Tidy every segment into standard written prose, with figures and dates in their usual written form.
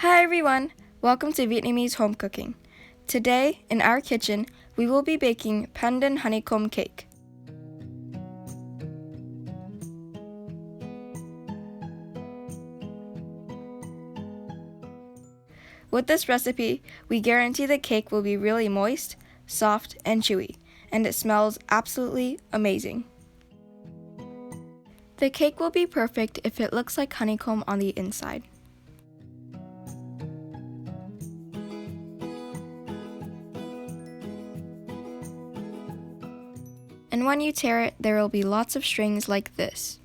Hi everyone! Welcome to Vietnamese Home Cooking. Today, in our kitchen, we will be baking Pendant honeycomb cake. With this recipe, we guarantee the cake will be really moist, soft, and chewy, and it smells absolutely amazing. The cake will be perfect if it looks like honeycomb on the inside. And when you tear it, there will be lots of strings like this.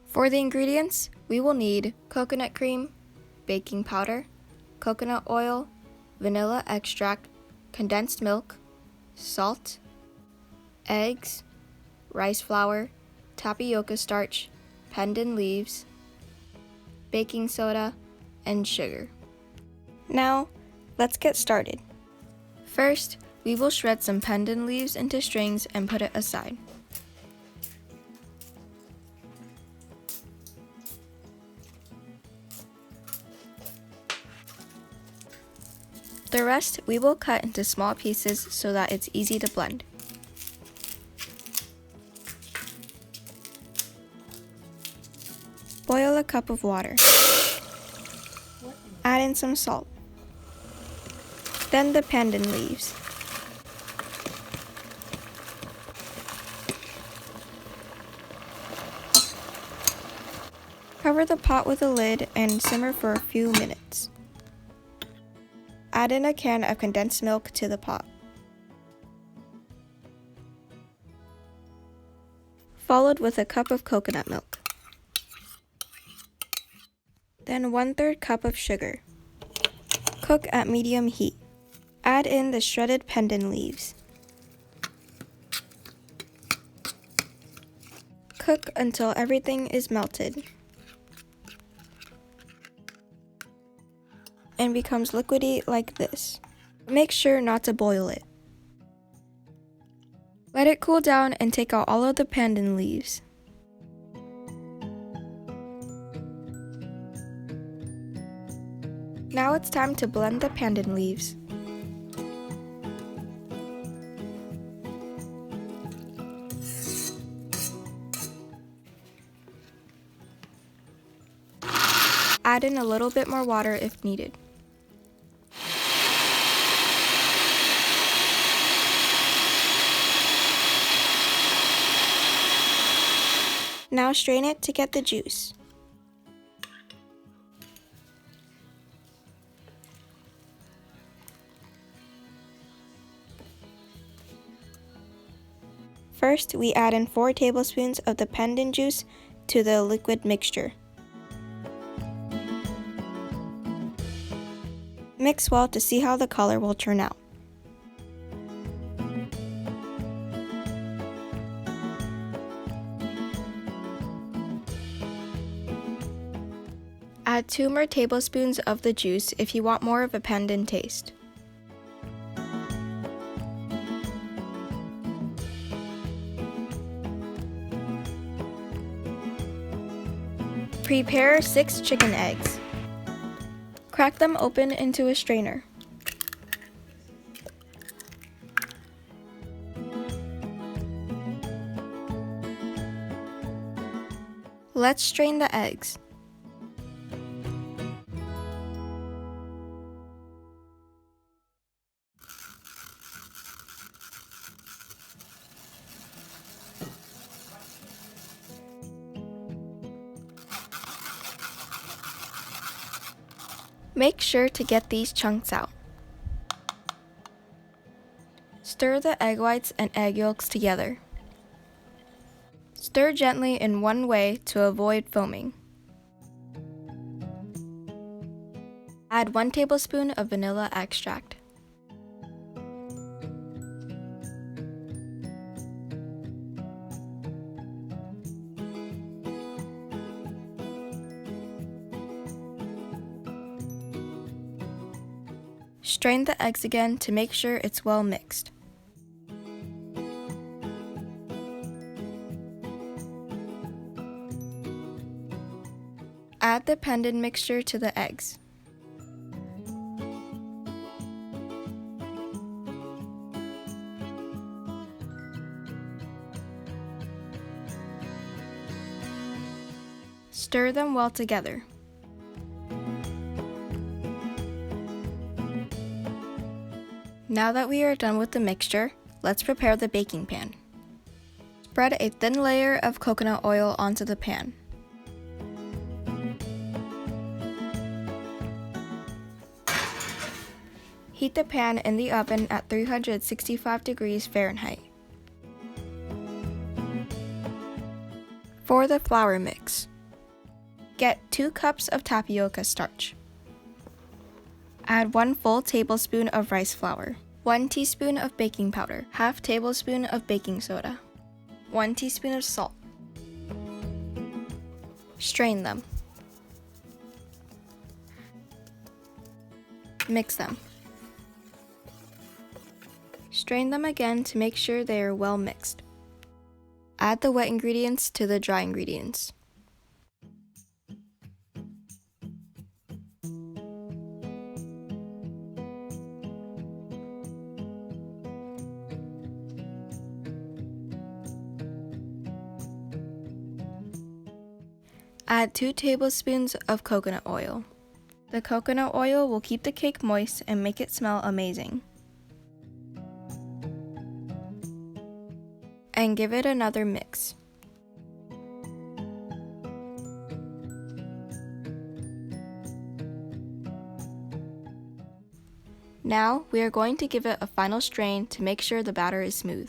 For the ingredients, we will need coconut cream, baking powder, coconut oil, vanilla extract, condensed milk, salt, eggs, rice flour, tapioca starch, pendant leaves, baking soda, and sugar. Now, let's get started. First, we will shred some pendant leaves into strings and put it aside. The rest we will cut into small pieces so that it's easy to blend. Boil a cup of water. Add in some salt. Then the pendant leaves. Cover the pot with a lid and simmer for a few minutes. Add in a can of condensed milk to the pot, followed with a cup of coconut milk. Then 1/3 cup of sugar. Cook at medium heat. Add in the shredded pendant leaves. Cook until everything is melted and becomes liquidy like this. Make sure not to boil it. Let it cool down and take out all of the pendant leaves. Now it's time to blend the pendant leaves. Add in a little bit more water if needed. Now strain it to get the juice. First, we add in 4 tablespoons of the pendant juice to the liquid mixture. Mix well to see how the color will turn out. Add 2 more tablespoons of the juice if you want more of a pendant taste. Prepare 6 chicken eggs. Crack them open into a strainer. Let's strain the eggs. Make sure to get these chunks out. Stir the egg whites and egg yolks together. Stir gently in one way to avoid foaming. Add 1 tablespoon of vanilla extract. Strain the eggs again to make sure it's well mixed. the Pendant mixture to the eggs. Stir them well together. Now that we are done with the mixture, let's prepare the baking pan. Spread a thin layer of coconut oil onto the pan. Heat the pan in the oven at 365 degrees Fahrenheit. For the flour mix, get 2 cups of tapioca starch. Add 1 full tablespoon of rice flour, 1 teaspoon of baking powder, half tablespoon of baking soda, 1 teaspoon of salt. Strain them. Mix them. Strain them again to make sure they are well mixed. Add the wet ingredients to the dry ingredients. Add 2 tablespoons of coconut oil. The coconut oil will keep the cake moist and make it smell amazing. And give it another mix. Now we are going to give it a final strain to make sure the batter is smooth.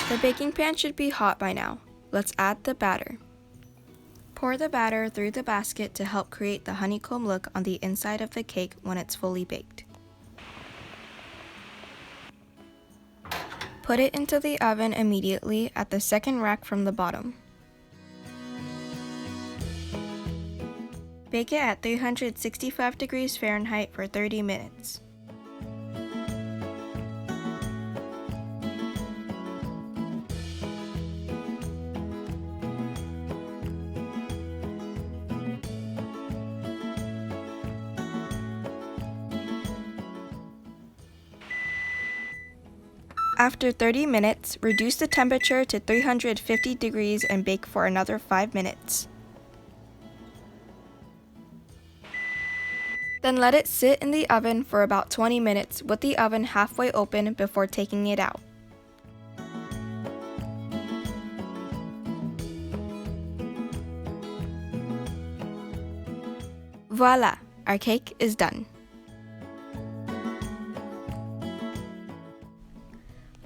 The baking pan should be hot by now. Let's add the batter. Pour the batter through the basket to help create the honeycomb look on the inside of the cake when it's fully baked. Put it into the oven immediately at the second rack from the bottom. Bake it at 365 degrees Fahrenheit for 30 minutes. After 30 minutes, reduce the temperature to 350 degrees and bake for another 5 minutes. Then let it sit in the oven for about 20 minutes with the oven halfway open before taking it out. Voila! Our cake is done.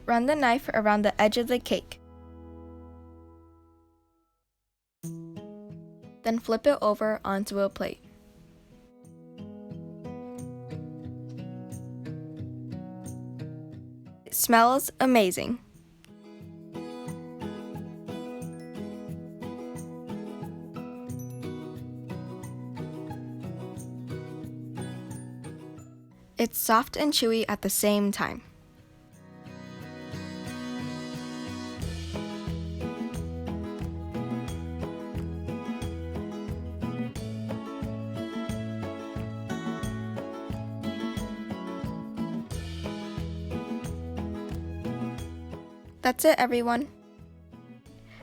Run the knife around the edge of the cake. Then flip it over onto a plate. It smells amazing. It's soft and chewy at the same time. That's it, everyone.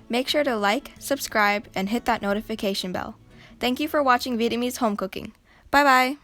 Make sure to like, subscribe, and hit that notification bell. Thank you for watching Vietnamese home cooking. Bye bye!